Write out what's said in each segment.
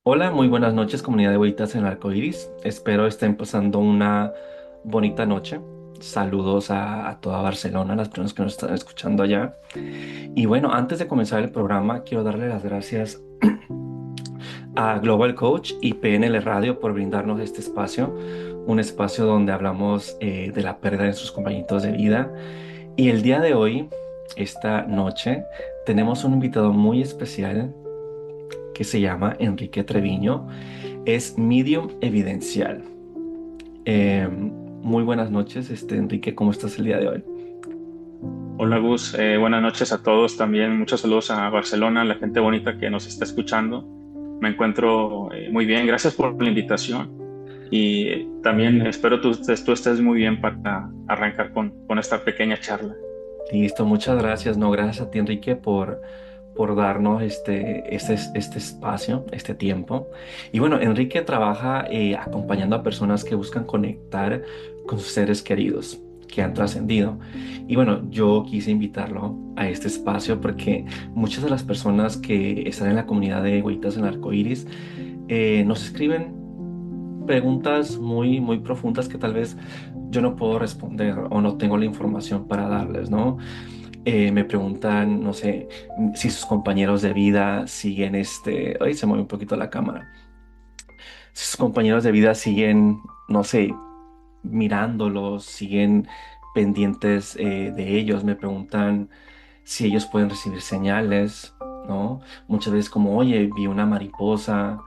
Hola, muy buenas noches, comunidad de Huellitas en el Arco Iris. Espero estén pasando una bonita noche. Saludos a toda Barcelona, a las personas que nos están escuchando allá. Y bueno, antes de comenzar el programa, quiero darle las gracias a Global Coach y PNL Radio por brindarnos este espacio, un espacio donde hablamos de la pérdida de sus compañeros de vida. Y el día de hoy, esta noche, tenemos un invitado muy especial que se llama Enrique Treviño. Es medium evidencial. Muy buenas noches, Enrique, ¿cómo estás el día de hoy? Hola Gus, buenas noches a todos también. Muchos saludos a Barcelona, a la gente bonita que nos está escuchando. Me encuentro muy bien, gracias por la invitación y también espero tú estés muy bien para arrancar con esta pequeña charla. Listo, muchas gracias. No, gracias a ti, Enrique, por darnos este espacio, este tiempo. Y bueno, Enrique trabaja acompañando a personas que buscan conectar con sus seres queridos que han trascendido. Y bueno, yo quise invitarlo a este espacio porque muchas de las personas que están en la comunidad de Huellitas en el Arco Iris nos escriben preguntas muy profundas que tal vez yo no puedo responder o no tengo la información para darles, ¿no? Me preguntan, no sé, si sus compañeros de vida siguen ay, se mueve un poquito la cámara. Si sus compañeros de vida siguen, no sé, mirándolos, siguen pendientes de ellos, me preguntan si ellos pueden recibir señales, ¿no? Muchas veces como, oye, vi una mariposa,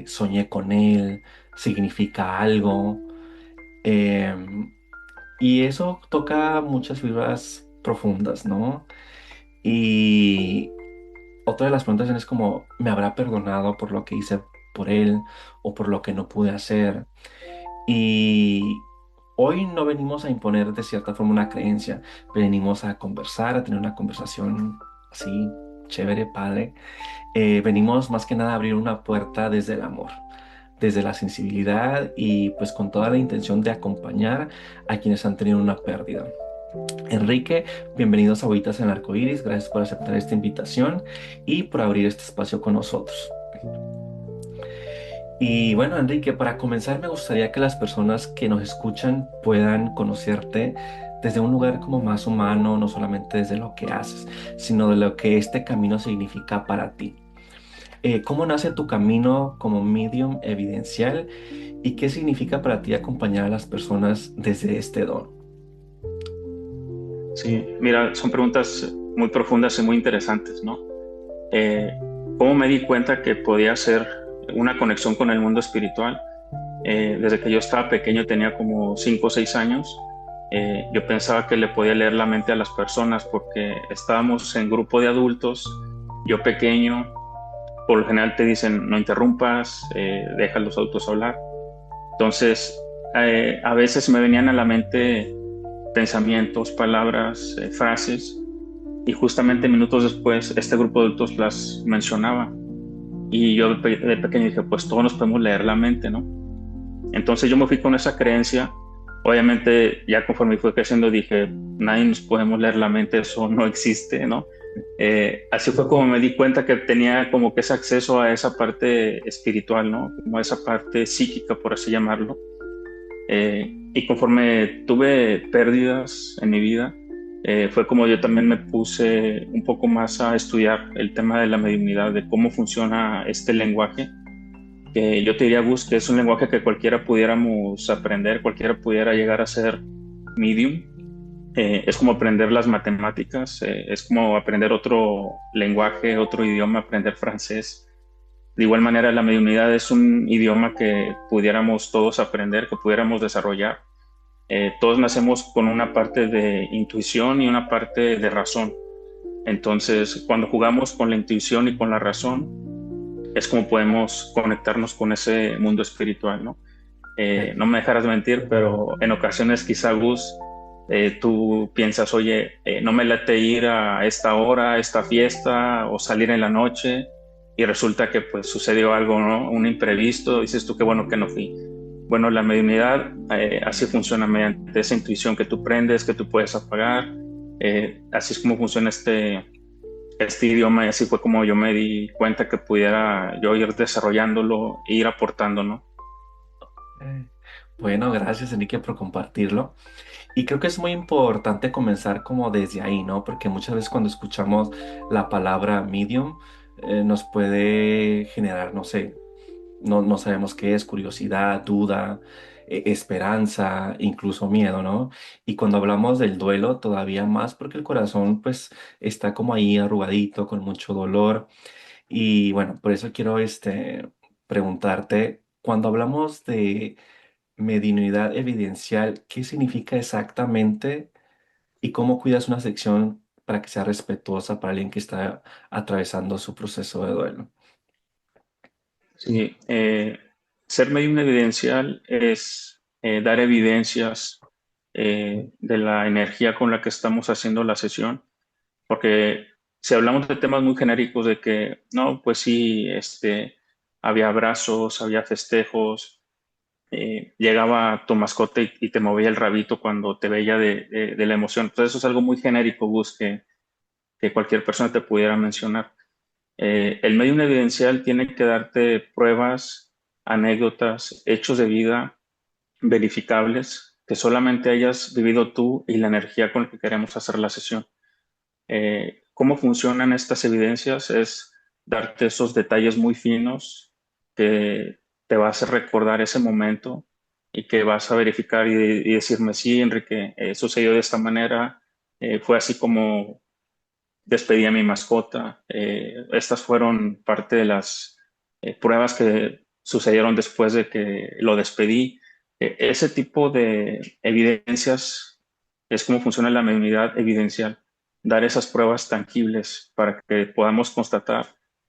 soñé con él, significa algo. Em, y eso toca muchas fibras profundas, ¿no? Y otra de las preguntas es como, ¿me habrá perdonado por lo que hice por él o por lo que no pude hacer? Y hoy no venimos a imponer de cierta forma una creencia, venimos a conversar, a tener una conversación así, chévere, padre. Venimos más que nada a abrir una puerta desde el amor, desde la sensibilidad y pues con toda la intención de acompañar a quienes han tenido una pérdida. Enrique, bienvenidos a Huellitas en el Arco Iris, gracias por aceptar esta invitación y por abrir este espacio con nosotros. Y bueno, Enrique, para comenzar me gustaría que las personas que nos escuchan puedan conocerte desde un lugar como más humano, no solamente desde lo que haces, sino de lo que este camino significa para ti. ¿Cómo nace tu camino como medium evidencial y qué significa para ti acompañar a las personas desde este don? Sí, mira, son preguntas muy profundas y muy interesantes, ¿no? Eh, ¿Cómo me di cuenta que podía hacer una conexión con el mundo espiritual? Desde que yo estaba pequeño, tenía como 5 o 6 años, yo pensaba que le podía leer la mente a las personas porque estábamos en grupo de adultos, yo pequeño, por lo general te dicen no interrumpas, deja los autos hablar. Entonces, a veces me venían a la mente pensamientos, palabras, frases, y justamente minutos después este grupo de adultos las mencionaba. Y yo de pequeño dije, pues todos nos podemos leer la mente, ¿no? Entonces yo me fui con esa creencia. Obviamente, ya conforme fui creciendo, dije, nadie nos podemos leer la mente, eso no existe, ¿no? Así fue como me di cuenta que tenía como que ese acceso a esa parte espiritual, ¿no? Como a esa parte psíquica, por así llamarlo. Y conforme tuve pérdidas en mi vida, fue como yo también me puse un poco más a estudiar el tema de la mediunidad, de cómo funciona este lenguaje que yo te diría, Gus, que es un lenguaje que cualquiera pudiéramos aprender, cualquiera pudiera llegar a ser medium. Es como aprender las matemáticas, es como aprender otro lenguaje, otro idioma, aprender francés. De igual manera, la mediunidad es un idioma que pudiéramos todos aprender, que pudiéramos desarrollar. Todos nacemos con una parte de intuición y una parte de razón. Entonces, cuando jugamos con la intuición y con la razón, es como podemos conectarnos con ese mundo espiritual, ¿no? No me dejarás mentir, pero en ocasiones quizá Gus, tú piensas, oye, no me late ir a esta hora, a esta fiesta o salir en la noche y resulta que pues sucedió algo, ¿no? Un imprevisto, dices tú qué bueno que no fui. Bueno, la mediunidad así funciona mediante esa intuición que tú prendes, que tú puedes apagar. Así es como funciona este idioma y así fue como yo me di cuenta que pudiera yo ir desarrollándolo e ir aportando, ¿no? Eh, Bueno, gracias Enrique por compartirlo. Y creo que es muy importante comenzar como desde ahí, ¿no? Porque muchas veces cuando escuchamos la palabra medium, nos puede generar, no sé, no sabemos qué es, curiosidad, duda, esperanza, incluso miedo, ¿no? Y cuando hablamos del duelo, todavía más porque el corazón pues está como ahí arrugadito, con mucho dolor. Y bueno, por eso quiero preguntarte, cuando hablamos de mediunidad evidencial, ¿qué significa exactamente y cómo cuidas una sección para que sea respetuosa para alguien que está atravesando su proceso de duelo? Sí, ser medium evidencial es dar evidencias de la energía con la que estamos haciendo la sesión, porque si hablamos de temas muy genéricos de que, no, pues sí, había abrazos, había festejos, llegaba tu mascota y te movía el rabito cuando te veía de la emoción. Entonces eso es algo muy genérico, Gus, que cualquier persona te pudiera mencionar. El medium evidencial tiene que darte pruebas, anécdotas, hechos de vida verificables que solamente hayas vivido tú y la energía con la que queremos hacer la sesión. ¿Cómo funcionan estas evidencias? Es darte esos detalles muy finos que te va a hacer recordar ese momento y que vas a verificar y decirme, sí, Enrique, sucedió de esta manera, fue así como despedí a mi mascota. Estas fueron parte de las pruebas que sucedieron después de que lo despedí. Ese tipo de evidencias es como funciona la mediunidad evidencial, dar esas pruebas tangibles para que podamos constatar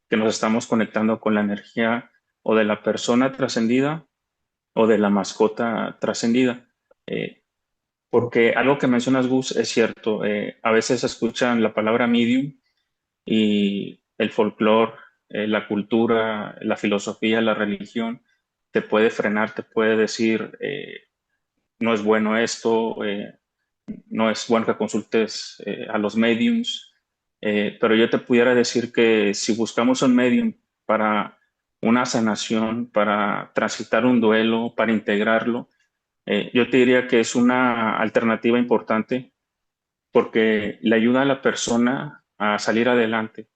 que nos estamos conectando con la energía o de la persona trascendida o de la mascota trascendida. Eh, Porque algo que mencionas, Gus, es cierto. A veces escuchan la palabra medium y el folclore, la cultura, la filosofía, la religión, te puede frenar, te puede decir, no es bueno esto, no es bueno que consultes a los mediums, pero yo te pudiera decir que si buscamos un medium para una sanación, para transitar un duelo, para integrarlo, yo te diría que es una alternativa importante porque le ayuda a la persona a salir adelante,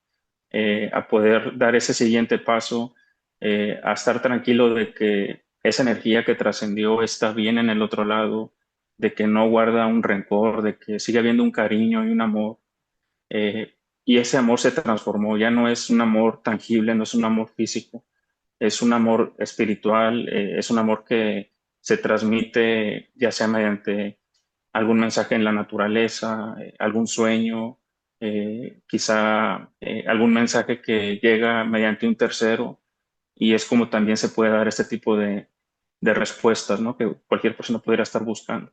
a poder dar ese siguiente paso, a estar tranquilo de que esa energía que trascendió está bien en el otro lado, de que no guarda un rencor, de que sigue habiendo un cariño y un amor. Y ese amor se transformó, ya no es un amor tangible, no es un amor físico, es un amor espiritual, es un amor que se transmite ya sea mediante algún mensaje en la naturaleza, algún sueño, quizá algún mensaje que llega mediante un tercero y es como también se puede dar este tipo de respuestas, ¿no? Que cualquier persona pudiera estar buscando.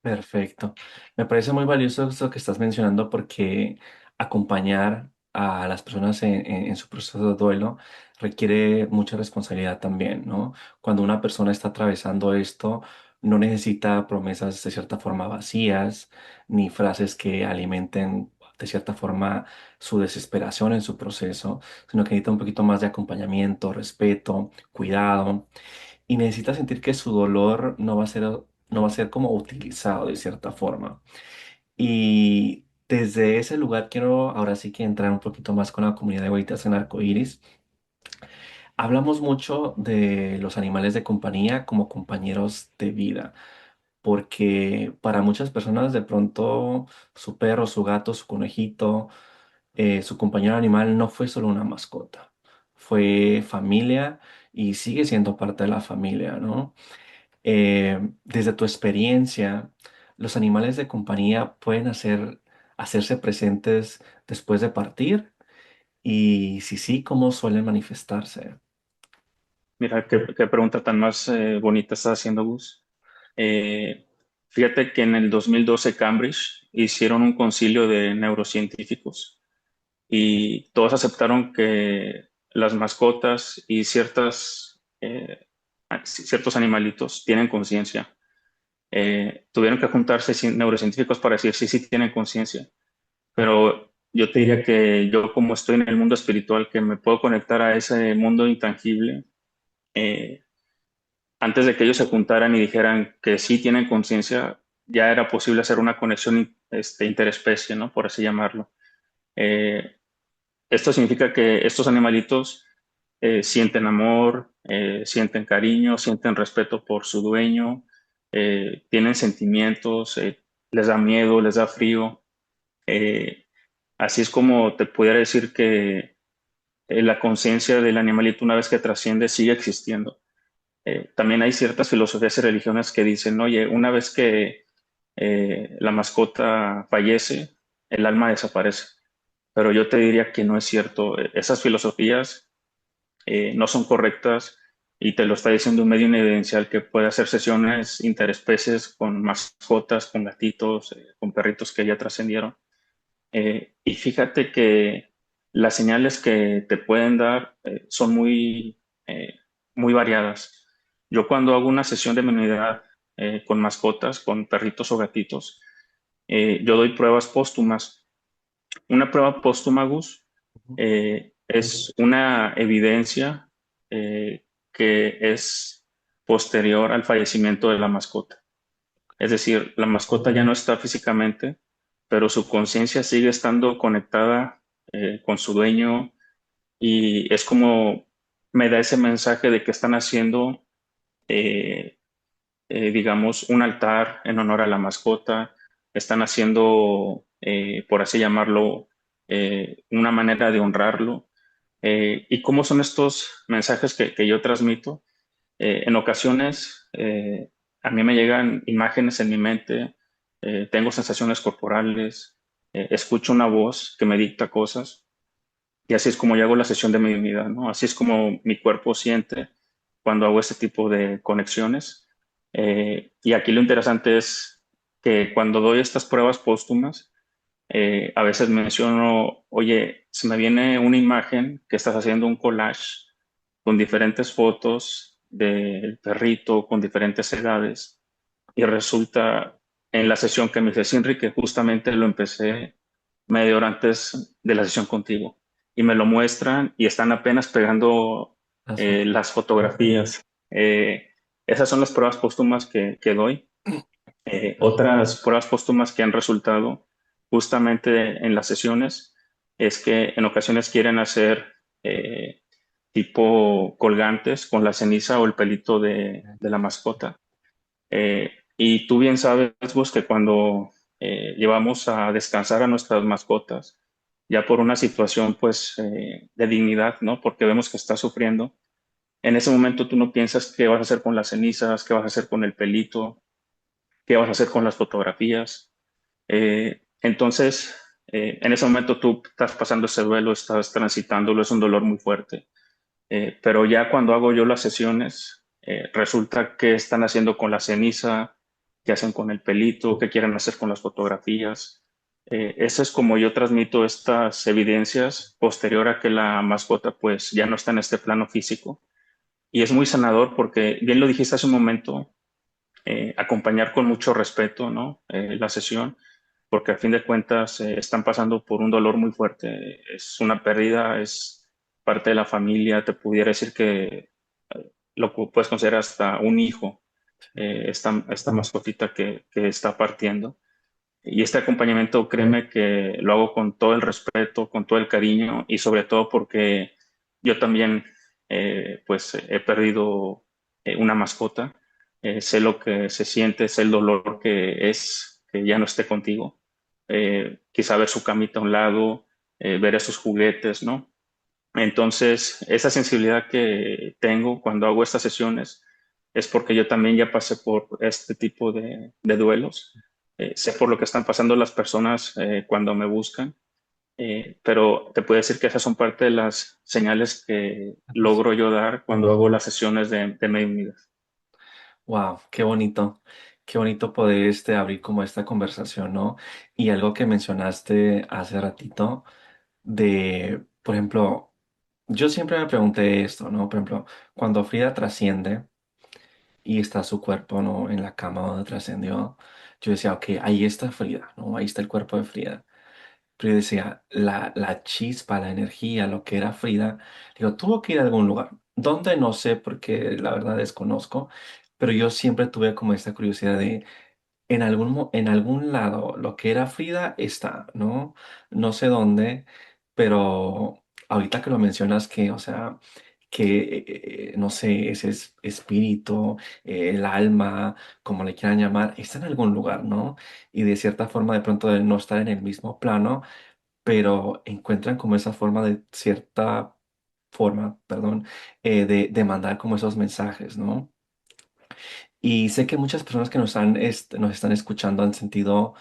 Perfecto. Me parece muy valioso esto que estás mencionando porque acompañar a las personas en su proceso de duelo requiere mucha responsabilidad también, ¿no? Cuando una persona está atravesando esto, no necesita promesas de cierta forma vacías, ni frases que alimenten de cierta forma su desesperación en su proceso, sino que necesita un poquito más de acompañamiento, respeto, cuidado y necesita sentir que su dolor no va a ser como utilizado de cierta forma. Y desde ese lugar quiero ahora sí que entrar un poquito más con la comunidad de Huellitas en Arcoíris. Hablamos mucho de los animales de compañía como compañeros de vida, porque para muchas personas de pronto su perro, su gato, su conejito, su compañero animal no fue solo una mascota, fue familia y sigue siendo parte de la familia, ¿no? Desde tu experiencia, ¿los animales de compañía pueden hacerse presentes después de partir? Y si sí, ¿cómo suelen manifestarse? Mira, qué pregunta tan más bonita estás haciendo, Gus. Eh, Fíjate que en el 2012 Cambridge hicieron un concilio de neurocientíficos y todos aceptaron que las mascotas y ciertos animalitos tienen conciencia. Tuvieron que juntarse neurocientíficos para decir sí, sí tienen conciencia, pero yo te diría que yo como estoy en el mundo espiritual, que me puedo conectar a ese mundo intangible, eh, antes de que ellos se juntaran y dijeran que sí tienen conciencia, ya era posible hacer una conexión interespecie, ¿no? Por así llamarlo. Eh, Esto significa que estos animalitos sienten amor, sienten cariño, sienten respeto por su dueño, tienen sentimientos, les da miedo, les da frío. Eh, Así es como te pudiera decir que la conciencia del animalito, una vez que trasciende, sigue existiendo. También hay ciertas filosofías y religiones que dicen, oye, una vez que la mascota fallece, el alma desaparece. Pero yo te diría que no es cierto. Esas filosofías no son correctas y te lo está diciendo un medio evidencial que puede hacer sesiones interespecies con mascotas, con gatitos, con perritos que ya trascendieron. Y fíjate que las señales que te pueden dar son eh, muy variadas. Yo cuando hago una sesión de memoridad con mascotas, con perritos o gatitos, yo doy pruebas póstumas. Una prueba póstuma, Gus, Ujú. es una evidencia que es posterior al fallecimiento de la mascota. Es decir, la mascota ya no está físicamente, pero su conciencia sigue estando conectada con su dueño y es como me da ese mensaje de que están haciendo, eh, digamos, un altar en honor a la mascota, están haciendo, por así llamarlo, una manera de honrarlo. ¿Y cómo son estos mensajes que yo transmito? En ocasiones a mí me llegan imágenes en mi mente, tengo sensaciones corporales, escucho una voz que me dicta cosas y así es como yo hago la sesión de mediunidad, ¿no? Así es como mi cuerpo siente cuando hago este tipo de conexiones. Y aquí lo interesante es que cuando doy estas pruebas póstumas, a veces menciono, oye, se me viene una imagen que estás haciendo un collage con diferentes fotos del perrito con diferentes edades y resulta en la sesión que me dice, Enrique, justamente lo empecé media hora antes de la sesión contigo y me lo muestran y están apenas pegando Las fotos. las fotografías. Esas son las pruebas póstumas que doy. Otras pruebas póstumas que han resultado justamente en las sesiones es que en ocasiones quieren hacer tipo colgantes con la ceniza o el pelito de la mascota. Y tú bien sabes, vos, que cuando llevamos a descansar a nuestras mascotas, ya por una situación pues de dignidad, ¿no? Porque vemos que está sufriendo, en ese momento tú no piensas qué vas a hacer con las cenizas, qué vas a hacer con el pelito, qué vas a hacer con las fotografías. Entonces, en ese momento tú estás pasando ese duelo, estás transitándolo, es un dolor muy fuerte. Pero ya cuando hago yo las sesiones, resulta que están haciendo con la ceniza, qué hacen con el pelito, qué quieren hacer con las fotografías. Eso es como yo transmito estas evidencias posterior a que la mascota pues ya no está en este plano físico. Y es muy sanador porque, bien lo dijiste hace un momento, acompañar con mucho respeto, ¿no? La sesión, porque a fin de cuentas están pasando por un dolor muy fuerte. Es una pérdida, es parte de la familia. Te pudiera decir que puedes considerar hasta un hijo, esta mascotita que está partiendo. Y este acompañamiento, créeme que lo hago con todo el respeto, con todo el cariño y sobre todo porque yo también, pues, he perdido una mascota. Sé lo que se siente, sé el dolor que es que ya no esté contigo. Quizá ver su camita a un lado, ver esos juguetes, ¿no? Entonces, esa sensibilidad que tengo cuando hago estas sesiones es porque yo también ya pasé por este tipo de duelos. Sé por lo que están pasando las personas cuando me buscan, pero te puedo decir que esas son parte de las señales que logro yo dar cuando hago las sesiones de mediunidad. Wow, qué bonito poder abrir como esta conversación, ¿no? Y algo que mencionaste hace ratito de, por ejemplo, yo siempre me pregunté esto, ¿no? Por ejemplo, cuando Frida trasciende y está su cuerpo, ¿no? En la cama donde trascendió, yo decía, ok, ahí está Frida, ¿no? Ahí está el cuerpo de Frida. pero yo decía, la chispa, la energía, lo que era Frida, digo, tuvo que ir a algún lugar. ¿Dónde? No sé, porque la verdad desconozco, pero yo siempre tuve como esta curiosidad de, en algún lado, lo que era Frida está, ¿no? No sé dónde, pero ahorita que lo mencionas que, o sea, que, no sé, ese espíritu, el alma, como le quieran llamar, está en algún lugar, ¿no? Y de cierta forma, de pronto, de no estar en el mismo plano, pero encuentran como esa forma de cierta forma, perdón, de mandar como esos mensajes, ¿no? Y sé que muchas personas que nos están escuchando han sentido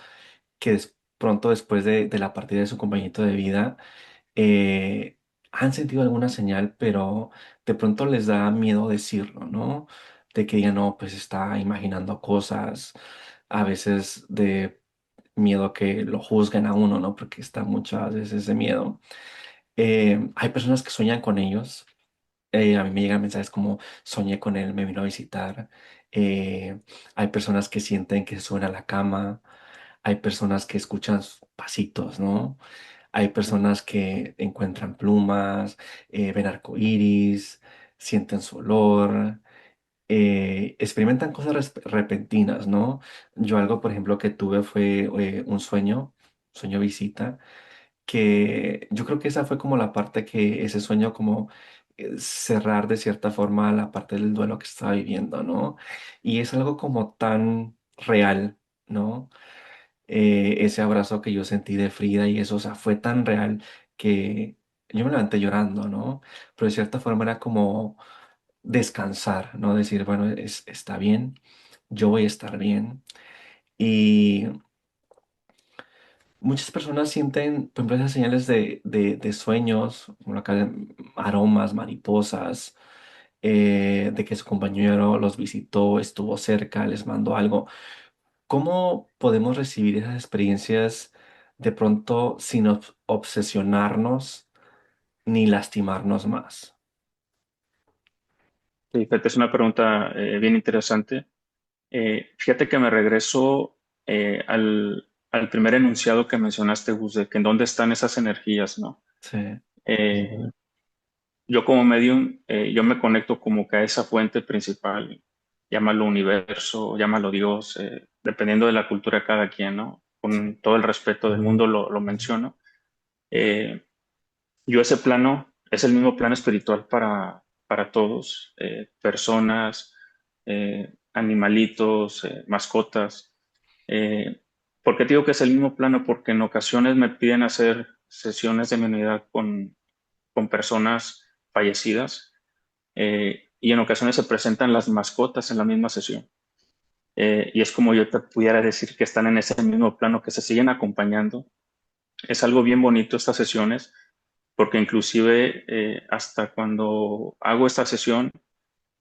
que pronto después de la partida de su compañito de vida, eh, han sentido alguna señal, pero de pronto les da miedo decirlo, ¿no? De que ya no, pues está imaginando cosas, a veces de miedo a que lo juzguen a uno, ¿no? Porque está muchas veces ese miedo. Hay personas que sueñan con ellos. A mí me llegan mensajes como soñé con él, me vino a visitar. Hay personas que sienten que suena la cama. Hay personas que escuchan pasitos, ¿no? Hay personas que encuentran plumas, ven arcoíris, sienten su olor, experimentan cosas repentinas, ¿no? Yo algo, por ejemplo, que tuve fue un sueño visita, que yo creo que esa fue como la parte que ese sueño como cerrar de cierta forma la parte del duelo que estaba viviendo, ¿no? Y es algo como tan real, ¿no? Ese abrazo que yo sentí de Frida y eso, o sea, fue tan real que yo me levanté llorando, ¿no? Pero de cierta forma era como descansar, ¿no? Decir, bueno, está bien, yo voy a estar bien. Y muchas personas sienten, por ejemplo, esas señales de sueños, como acá, aromas, mariposas, de que su compañero los visitó, estuvo cerca, les mandó algo. ¿Cómo podemos recibir esas experiencias de pronto sin obsesionarnos ni lastimarnos más? Sí, fíjate, es una pregunta bien interesante. Fíjate que me regreso al primer enunciado que mencionaste, Gus, de que en dónde están esas energías, ¿no? Sí, Eh, yo como medium, yo me conecto como que a esa fuente principal, llámalo universo, llámalo Dios, dependiendo de la cultura de cada quien, ¿no? sí. Con todo el respeto del mundo lo menciono. Eh, yo ese plano es el mismo plano espiritual para todos, personas, animalitos, mascotas. Eh, ¿Por qué te digo que es el mismo plano? Porque en ocasiones me piden hacer sesiones de mediunidad con personas fallecidas y en ocasiones se presentan las mascotas en la misma sesión. Y es como yo te pudiera decir que están en ese mismo plano, que se siguen acompañando. Es algo bien bonito estas sesiones, porque inclusive hasta cuando hago esta sesión,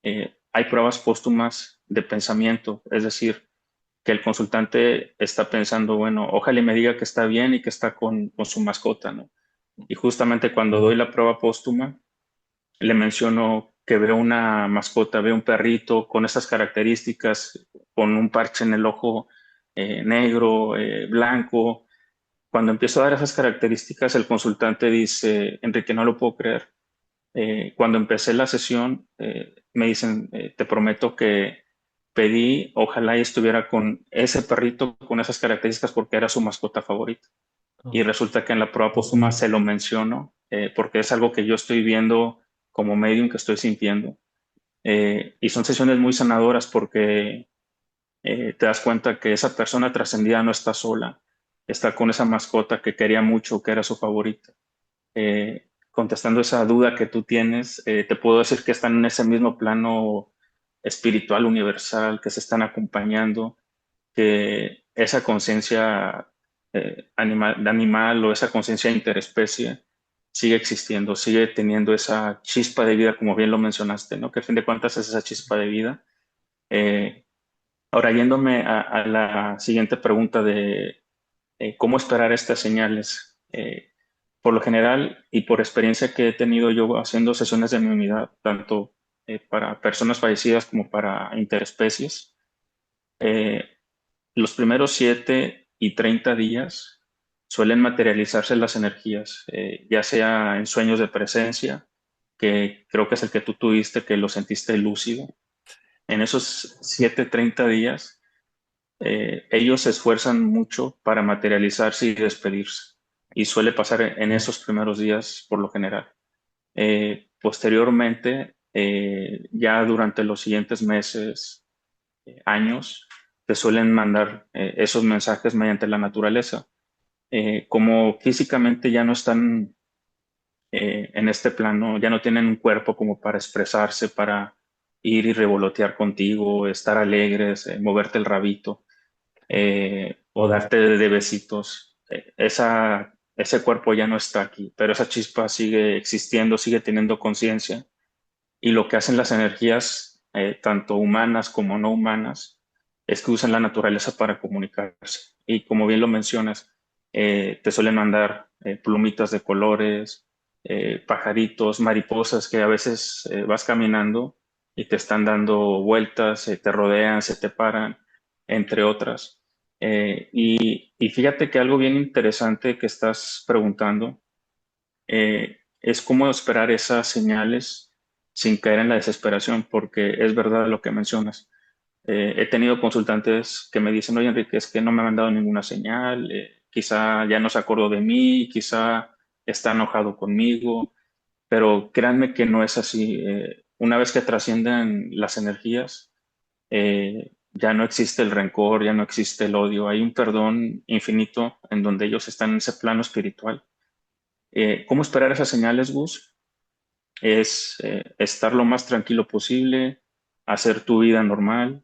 hay pruebas póstumas de pensamiento, es decir, que el consultante está pensando, bueno, ojalá me diga que está bien y que está con su mascota, ¿no? Y justamente cuando doy la prueba póstuma, le menciono que veo una mascota, veo un perrito con esas características, con un parche en el ojo negro, blanco. Cuando empiezo a dar esas características, el consultante dice, Enrique, no lo puedo creer. Cuando empecé la sesión, me dicen, te prometo que pedí, ojalá y estuviera con ese perrito, con esas características, porque era su mascota favorita. Y Oh, resulta que en la prueba póstuma se lo menciono, porque es algo que yo estoy viendo como medium, que estoy sintiendo. Y son sesiones muy sanadoras porque te das cuenta que esa persona trascendida no está sola, está con esa mascota que quería mucho, que era su favorita. Contestando esa duda que tú tienes, te puedo decir que están en ese mismo plano espiritual universal, que se están acompañando, que esa conciencia animal o esa conciencia interespecie sigue existiendo, sigue teniendo esa chispa de vida, como bien lo mencionaste, ¿no? Que a fin de cuentas es esa chispa de vida. Eh, Ahora, yéndome a la siguiente pregunta de cómo esperar estas señales. Por lo general y por experiencia que he tenido yo haciendo sesiones de inmunidad, tanto para personas fallecidas como para interespecies, eh, los primeros 7 y 30 días suelen materializarse las energías, ya sea en sueños de presencia, que creo que es el que tú tuviste, que lo sentiste lúcido. En esos 7, 30 días, ellos se esfuerzan mucho para materializarse y despedirse. Y suele pasar en esos primeros días, por lo general. Posteriormente, ya durante los siguientes meses, años, te suelen mandar esos mensajes mediante la naturaleza. Como físicamente ya no están en este plano, ya no tienen un cuerpo como para expresarse, para ir y revolotear contigo, estar alegres, moverte el rabito o darte de besitos. Ese cuerpo ya no está aquí, pero esa chispa sigue existiendo, sigue teniendo conciencia. Y lo que hacen las energías, tanto humanas como no humanas, es que usan la naturaleza para comunicarse. Y como bien lo mencionas, te suelen mandar plumitas de colores, pajaritos, mariposas que a veces vas caminando y te están dando vueltas, te rodean, se te paran, entre otras. Y fíjate que algo bien interesante que estás preguntando es cómo esperar esas señales sin caer en la desesperación, porque es verdad lo que mencionas. He tenido consultantes que me dicen, oye Enrique, es que no me han mandado ninguna señal, quizá ya no se acordó de mí, quizá está enojado conmigo, pero créanme que no es así. Una vez que trascienden las energías, ya no existe el rencor, ya no existe el odio, hay un perdón infinito en donde ellos están en ese plano espiritual. ¿Cómo esperar esas señales, Gus? Es estar lo más tranquilo posible, hacer tu vida normal,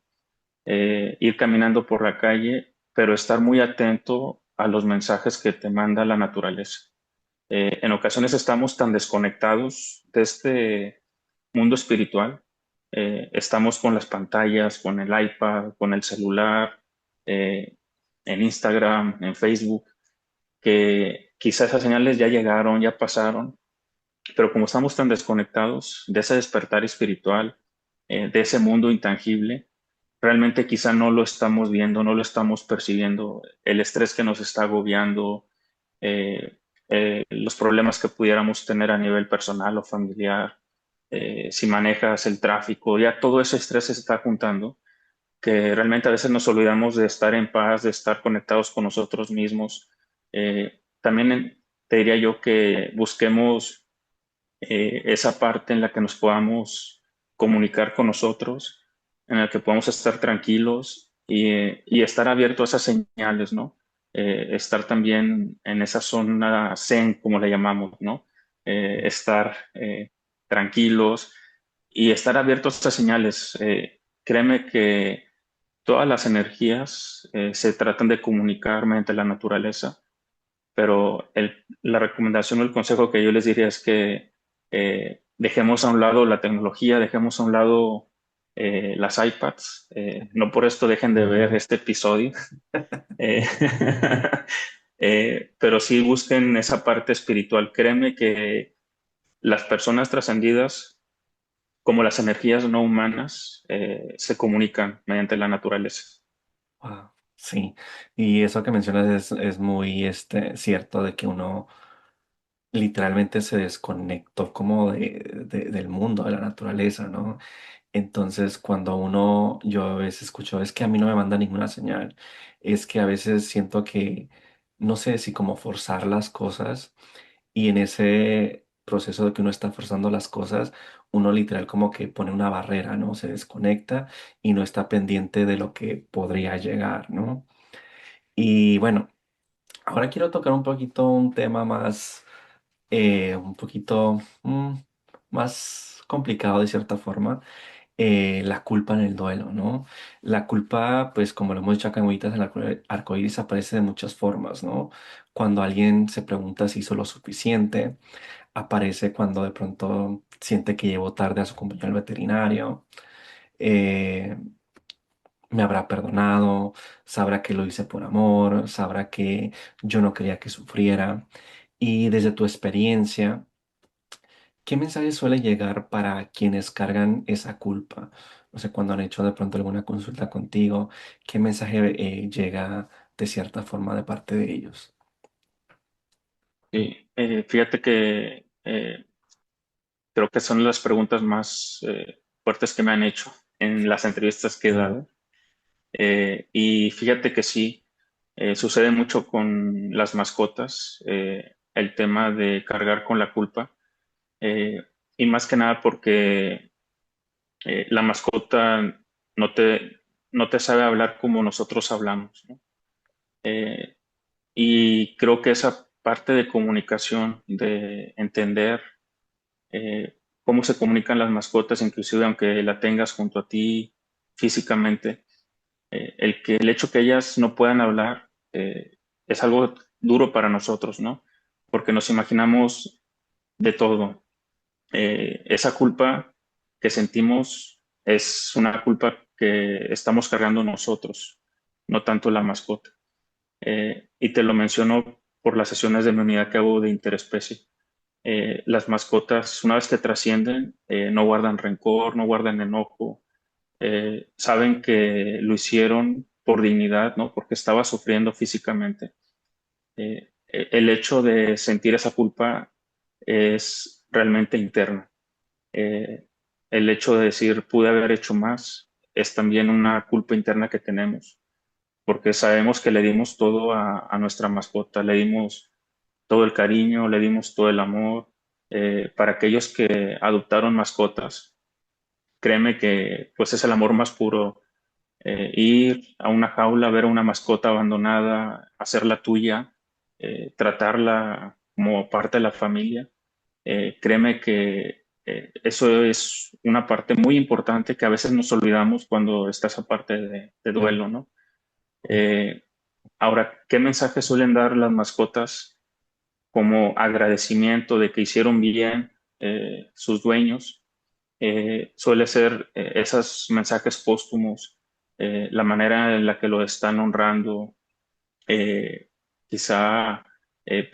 ir caminando por la calle, pero estar muy atento a los mensajes que te manda la naturaleza. En ocasiones estamos tan desconectados de este mundo espiritual, estamos con las pantallas, con el iPad, con el celular, eh, en Instagram, en Facebook, que quizás esas señales ya llegaron, ya pasaron, pero como estamos tan desconectados de ese despertar espiritual, de ese mundo intangible, realmente quizá no lo estamos viendo, no lo estamos percibiendo, el estrés que nos está agobiando, eh, los problemas que pudiéramos tener a nivel personal o familiar, si manejas el tráfico, ya todo ese estrés se está juntando, que realmente a veces nos olvidamos de estar en paz, de estar conectados con nosotros mismos. También te diría yo que busquemos esa parte en la que nos podamos comunicar con nosotros, en la que podamos estar tranquilos y estar abiertos a esas señales, ¿no? Estar también en esa zona zen, como le llamamos, ¿no? Estar tranquilos y estar abiertos a esas señales. Créeme que todas las energías se tratan de comunicar mediante la naturaleza, pero la recomendación o el consejo que yo les diría es que dejemos a un lado la tecnología, dejemos a un lado las iPads. No por esto dejen de ver este episodio, eh, pero sí busquen esa parte espiritual. Créeme que las personas trascendidas, como las energías no humanas, se comunican mediante la naturaleza. Wow, sí, y eso que mencionas es muy cierto de que uno literalmente se desconectó como del mundo, de la naturaleza, ¿no? Entonces, cuando yo a veces escucho, es que a mí no me manda ninguna señal, es que a veces siento que, no sé si como forzar las cosas y en ese proceso de que uno está forzando las cosas, uno literal como que pone una barrera, ¿no? Se desconecta y no está pendiente de lo que podría llegar, ¿no? Y bueno, ahora quiero tocar un poquito un tema más un poquito más complicado de cierta forma, la culpa en el duelo, ¿no? La culpa, pues como lo hemos dicho acá en Huellitas, el arco iris aparece de muchas formas, ¿no? Cuando alguien se pregunta si hizo lo suficiente, aparece cuando de pronto siente que llegó tarde a su compañero al veterinario, eh, me habrá perdonado, sabrá que lo hice por amor, sabrá que yo no quería que sufriera. Y desde tu experiencia, ¿qué mensaje suele llegar para quienes cargan esa culpa? No sé, cuando han hecho de pronto alguna consulta contigo, ¿qué mensaje llega de cierta forma de parte de ellos? Sí, fíjate que creo que son las preguntas más fuertes que me han hecho en las entrevistas que he dado. Y fíjate que sí, sucede mucho con las mascotas, el tema de cargar con la culpa. eh, y más que nada porque la mascota no te, no te sabe hablar como nosotros hablamos, ¿no? Eh, y creo que esa parte de comunicación, de entender cómo se comunican las mascotas, inclusive aunque la tengas junto a ti físicamente, el hecho que ellas no puedan hablar es algo duro para nosotros, ¿no? Porque nos imaginamos de todo. Esa culpa que sentimos es una culpa que estamos cargando nosotros, no tanto la mascota. Y te lo menciono por las sesiones de mi unidad que hago de interespecie. Las mascotas, una vez que trascienden, no guardan rencor, no guardan enojo, saben que lo hicieron por dignidad, ¿no? Porque estaba sufriendo físicamente. El hecho de sentir esa culpa es realmente interna. Eh, el hecho de decir pude haber hecho más es también una culpa interna que tenemos, porque sabemos que le dimos todo a nuestra mascota, le dimos todo el cariño, le dimos todo el amor. Para aquellos que adoptaron mascotas, créeme que pues es el amor más puro. Ir a una jaula, ver a una mascota abandonada, hacerla tuya, tratarla como parte de la familia. Créeme que eso es una parte muy importante que a veces nos olvidamos cuando está esa parte de Sí. duelo, ¿no? Eh, Ahora, ¿qué mensaje suelen dar las mascotas como agradecimiento de que hicieron bien sus dueños? Suele ser esos mensajes póstumos, la manera en la que lo están honrando, eh, quizá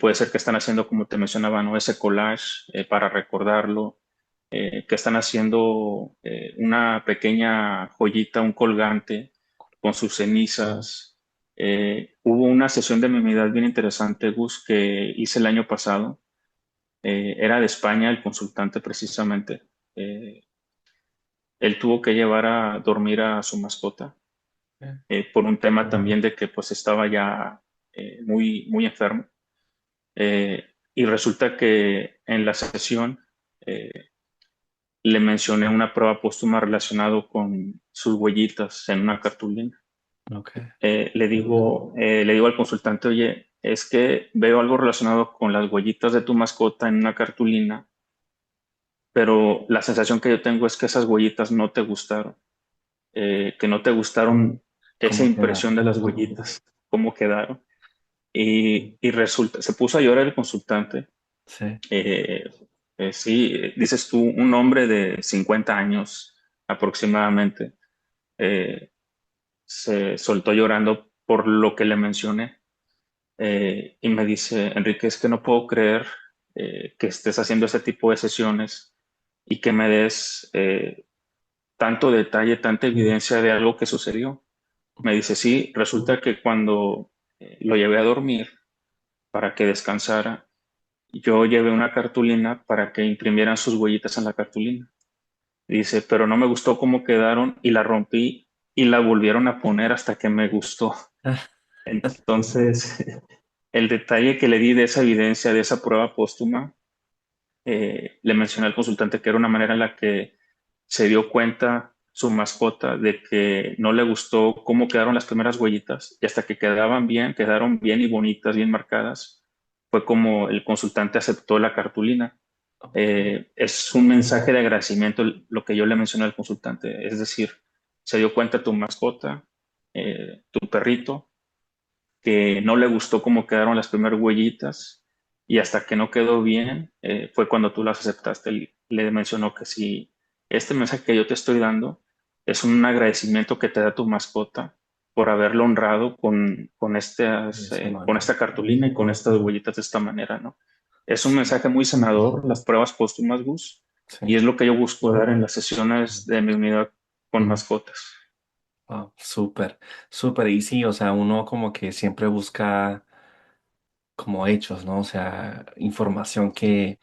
puede ser que están haciendo, como te mencionaba, ¿no? Ese collage para recordarlo, que están haciendo una pequeña joyita, un colgante con sus cenizas. Hubo una sesión de memoridad bien interesante, Gus, que hice el año pasado. Era de España el consultante precisamente. Eh, Él tuvo que llevar a dormir a su mascota por un tema también de que pues estaba ya muy, muy enfermo. Y resulta que en la sesión eh, le mencioné una prueba póstuma relacionado con sus huellitas en una cartulina. Ok. Le digo al consultante, oye, es que veo algo relacionado con las huellitas de tu mascota en una cartulina, pero la sensación que yo tengo es que esas huellitas no te gustaron, que no te gustaron esa ¿Cómo queda? impresión de las huellitas, cómo quedaron. Y resulta, se puso a llorar el consultante. Sí. Eh, sí, dices tú, un hombre de 50 años aproximadamente se soltó llorando por lo que le mencioné. Y me dice, Enrique, es que no puedo creer que estés haciendo este tipo de sesiones y que me des tanto detalle, tanta evidencia de algo que sucedió. Me dice, sí, resulta que cuando lo llevé a dormir para que descansara, yo llevé una cartulina para que imprimieran sus huellitas en la cartulina. Dice, pero no me gustó cómo quedaron y la rompí y la volvieron a poner hasta que me gustó. Entonces, el detalle que le di de esa evidencia, de esa prueba póstuma, le mencioné al consultante que era una manera en la que se dio cuenta su mascota de que no le gustó cómo quedaron las primeras huellitas y hasta que quedaron bien y bonitas, bien marcadas, fue como el consultante aceptó la cartulina. Es un mensaje de agradecimiento lo que yo le mencioné al consultante, es decir, se dio cuenta tu mascota, tu perrito, que no le gustó cómo quedaron las primeras huellitas y hasta que no quedó bien fue cuando tú las aceptaste. Le mencionó que si este mensaje que yo te estoy dando es un agradecimiento que te da tu mascota por haberlo honrado De esa con manera. esta cartulina y con estas huellitas de esta manera, ¿no? Es un mensaje muy sanador, las pruebas póstumas, Gus, y Sí. es lo que yo busco dar en las sesiones de mi unidad con mascotas. Wow, súper, súper. Y sí, o sea, uno como que siempre busca como hechos, ¿no? O sea, información que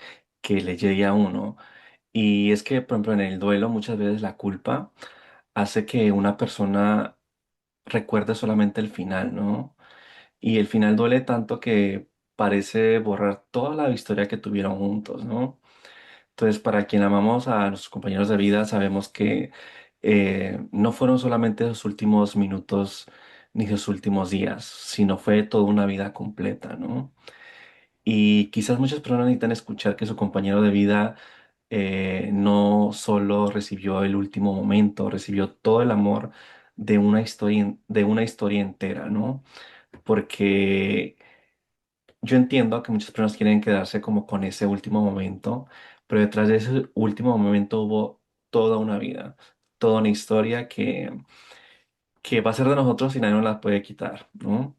le llegue a uno. Y es que, por ejemplo, en el duelo muchas veces la culpa hace que una persona recuerde solamente el final, ¿no? Y el final duele tanto que parece borrar toda la historia que tuvieron juntos, ¿no? Entonces, para quien amamos a nuestros compañeros de vida, sabemos que no fueron solamente sus últimos minutos ni sus últimos días, sino fue toda una vida completa, ¿no? Y quizás muchas personas necesitan escuchar que su compañero de vida no solo recibió el último momento, recibió todo el amor de una historia entera, ¿no? Porque yo entiendo que muchas personas quieren quedarse como con ese último momento, pero detrás de ese último momento hubo toda una vida, toda una historia que va a ser de nosotros y nadie nos la puede quitar, ¿no?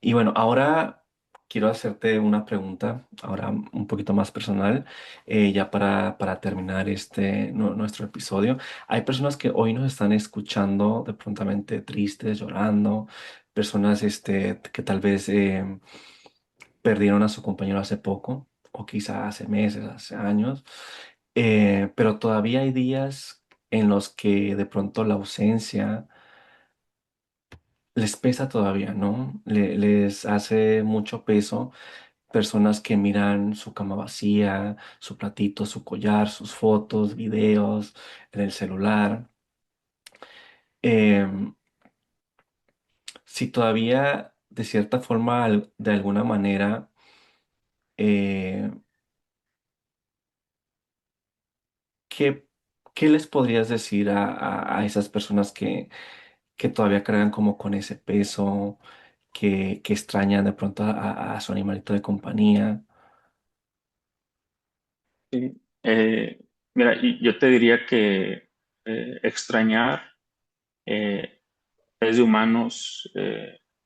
Y bueno, ahora quiero hacerte una pregunta, ahora un poquito más personal, ya para terminar nuestro episodio. Hay personas que hoy nos están escuchando de prontamente tristes, llorando, personas que tal vez perdieron a su compañero hace poco, o quizá hace meses, hace años, pero todavía hay días en los que de pronto la ausencia les pesa todavía, ¿no? Les hace mucho peso personas que miran su cama vacía, su platito, su collar, sus fotos, videos en el celular. Em, si todavía de cierta forma, de alguna manera, eh, ¿qué, qué les podrías decir a esas personas que todavía cargan como con ese peso, que extrañan de pronto a su animalito de compañía? Sí. Mira, y yo te diría que extrañar eh, es de humanos,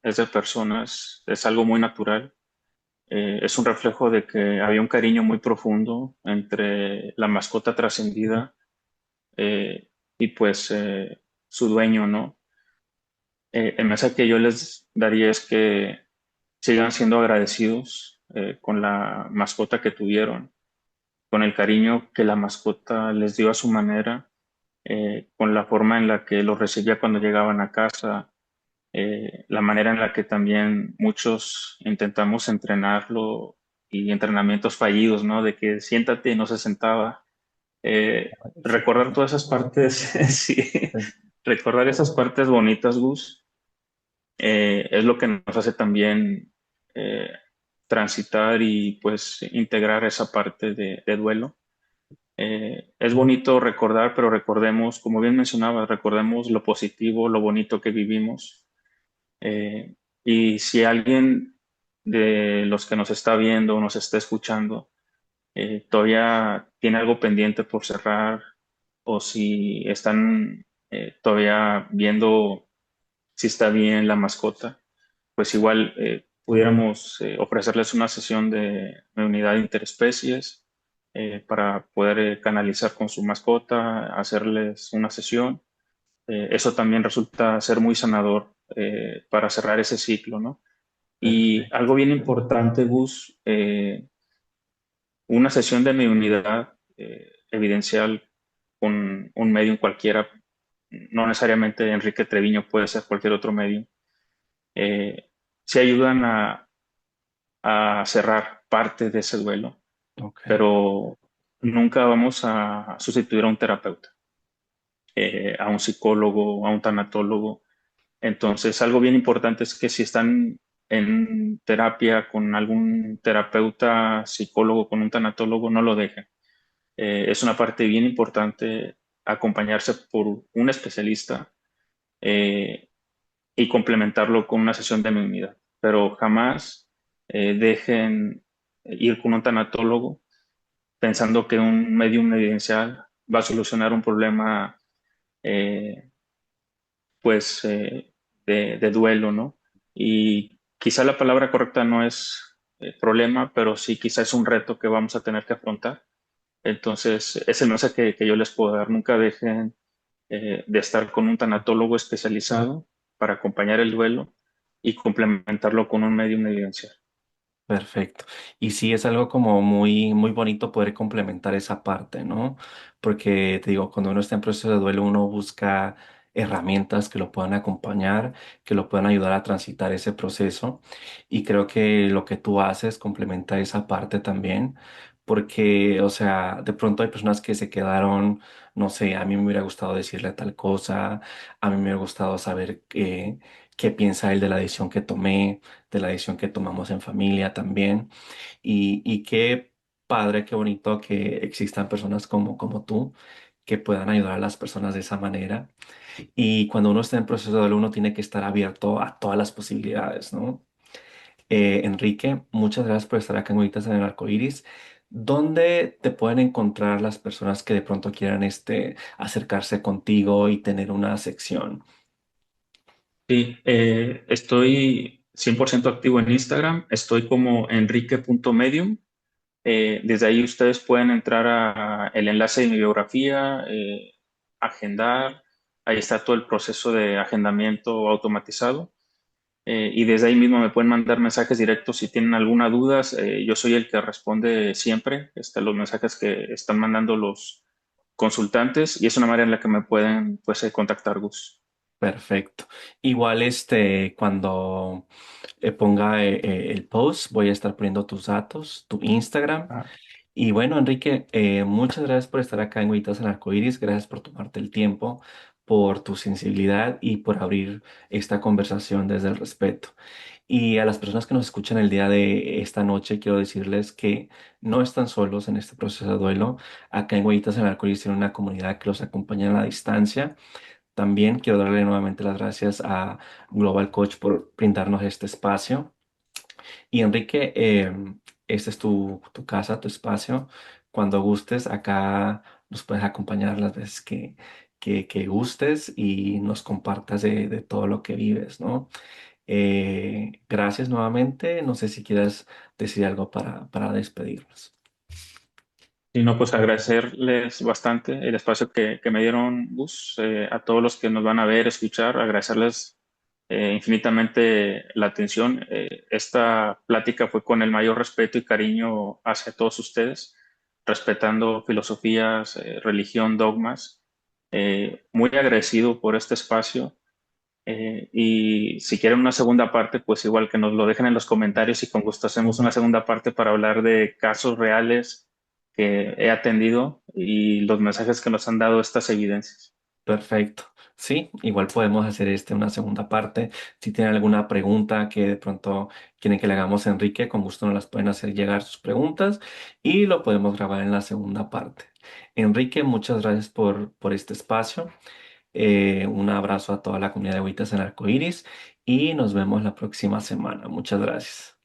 es de personas, es algo muy natural. Es un reflejo de que había un cariño muy profundo entre la mascota trascendida eh, y pues su dueño, ¿no? El mensaje que yo les daría es que sigan siendo agradecidos con la mascota que tuvieron, con el cariño que la mascota les dio a su manera, con la forma en la que los recibía cuando llegaban a casa, la manera en la que también muchos intentamos entrenarlo y entrenamientos fallidos, ¿no? De que siéntate y no se sentaba. Sí, Recordar todas esas partes, sí, sí, recordar esas partes bonitas, Gus, es lo que nos hace también eh, transitar y pues integrar esa parte de duelo. Es bonito recordar, pero recordemos, como bien mencionaba, recordemos lo positivo, lo bonito que vivimos. Eh, y si alguien de los que nos está viendo o nos está escuchando todavía tiene algo pendiente por cerrar o si están todavía viendo si está bien la mascota, pues igual pudiéramos ofrecerles una sesión de unidad interespecies para poder canalizar con su mascota, hacerles una sesión. Eso también resulta ser muy sanador para cerrar ese ciclo, ¿no? Y perfecto. algo bien importante, Gus, una sesión de mediunidad evidencial con un medium cualquiera, no necesariamente Enrique Treviño, puede ser cualquier otro medium, se ayudan a cerrar parte de ese duelo, Ok. pero nunca vamos a sustituir a un terapeuta, a un psicólogo, a un tanatólogo. Entonces, algo bien importante es que si están en terapia con algún terapeuta, psicólogo, con un tanatólogo, no lo dejen. Es una parte bien importante acompañarse por un especialista y complementarlo con una sesión de mediunidad, pero jamás dejen ir con un tanatólogo pensando que un medium evidencial va a solucionar un problema eh, pues de duelo, ¿no? Y quizá la palabra correcta no es problema, pero sí quizá es un reto que vamos a tener que afrontar. Entonces, es el mensaje que yo les puedo dar. Nunca dejen de estar con un tanatólogo especializado para acompañar el duelo y complementarlo con un medium evidencial. Perfecto. Y sí, es algo como muy, muy bonito poder complementar esa parte, ¿no? Porque te digo, cuando uno está en proceso de duelo, uno busca herramientas que lo puedan acompañar, que lo puedan ayudar a transitar ese proceso. Y creo que lo que tú haces complementa esa parte también, porque, o sea, de pronto hay personas que se quedaron, no sé, a mí me hubiera gustado decirle tal cosa, a mí me hubiera gustado saber qué piensa él de la decisión que tomé, de la decisión que tomamos en familia también. Y qué padre, qué bonito que existan personas como tú que puedan ayudar a las personas de esa manera. Y cuando uno está en proceso de duelo, uno tiene que estar abierto a todas las posibilidades, ¿no? Enrique, muchas gracias por estar acá en Huellitas en el Arco Iris. ¿Dónde te pueden encontrar las personas que de pronto quieran acercarse contigo y tener una sección? Sí, estoy 100% activo en Instagram, estoy como enrique.medium. Desde ahí ustedes pueden entrar a el enlace de mi biografía, agendar, ahí está todo el proceso de agendamiento automatizado. Y desde ahí mismo me pueden mandar mensajes directos si tienen alguna duda. Yo soy el que responde siempre los mensajes que están mandando los consultantes y es una manera en la que me pueden pues, contactar, Gus. Perfecto. Igual cuando ponga el post, voy a estar poniendo tus datos, tu Instagram. Ah, Y bueno, Enrique, muchas gracias por estar acá en Huellitas en Arcoíris. Gracias por tomarte el tiempo, por tu sensibilidad y por abrir esta conversación desde el respeto. Y a las personas que nos escuchan el día de esta noche, quiero decirles que no están solos en este proceso de duelo. Acá en Huellitas en Arcoíris tiene una comunidad que los acompaña a la distancia. También quiero darle nuevamente las gracias a Global Coach por brindarnos este espacio. Y Enrique, esta es tu casa, tu espacio. Cuando gustes, acá nos puedes acompañar las veces que gustes y nos compartas de todo lo que vives, ¿no? Gracias nuevamente. No sé si quieres decir algo para despedirnos. y no, pues agradecerles bastante el espacio que me dieron, Gus, a todos los que nos van a ver, escuchar, agradecerles infinitamente la atención. Esta plática fue con el mayor respeto y cariño hacia todos ustedes, respetando filosofías, religión, dogmas. Muy agradecido por este espacio. Y si quieren una segunda parte, pues igual que nos lo dejen en los comentarios y con gusto hacemos una segunda parte para hablar de casos reales que he atendido y los mensajes que nos han dado estas evidencias. Perfecto. Sí, igual podemos hacer una segunda parte. Si tienen alguna pregunta que de pronto quieren que le hagamos a Enrique, con gusto nos las pueden hacer llegar sus preguntas y lo podemos grabar en la segunda parte. Enrique, muchas gracias por este espacio. Un abrazo a toda la comunidad de Huitas en Arcoíris y nos vemos la próxima semana. Muchas gracias.